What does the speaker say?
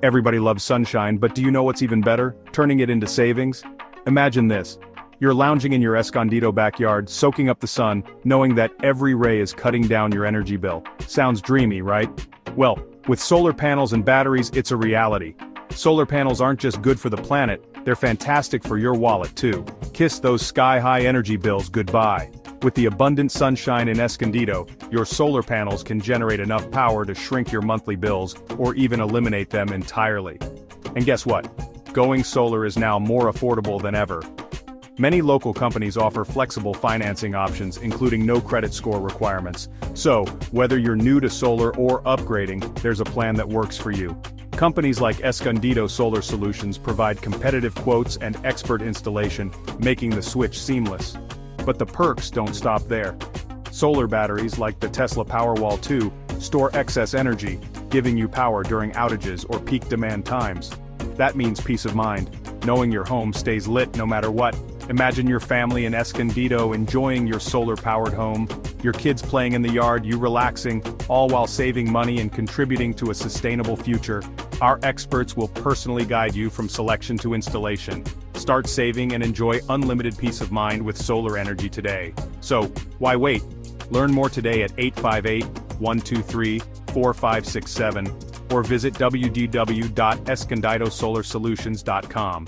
Everybody loves sunshine, but do you know what's even better? Turning it into savings? Imagine this. You're lounging in your Escondido backyard, soaking up the sun, knowing that every ray is cutting down your energy bill. Sounds dreamy, right? Well, with solar panels and batteries, it's a reality. Solar panels aren't just good for the planet, they're fantastic for your wallet too. Kiss those sky-high energy bills goodbye. With the abundant sunshine in Escondido, your solar panels can generate enough power to shrink your monthly bills, or even eliminate them entirely. And guess what? Going solar is now more affordable than ever. Many local companies offer flexible financing options, including no credit score requirements. So, whether you're new to solar or upgrading, there's a plan that works for you. Companies like Escondido Solar Solutions provide competitive quotes and expert installation, making the switch seamless. But the perks don't stop there. Solar batteries like the Tesla Powerwall 2 store excess energy, giving you power during outages or peak demand times. That means peace of mind, knowing your home stays lit no matter what. Imagine your family in Escondido enjoying your solar-powered home, your kids playing in the yard, you relaxing, all while saving money and contributing to a sustainable future. Our experts will personally guide you from selection to installation. Start saving and enjoy unlimited peace of mind with solar energy today. So, why wait? Learn more today at 858-123-4567 or visit www.escondidosolarsolutions.com.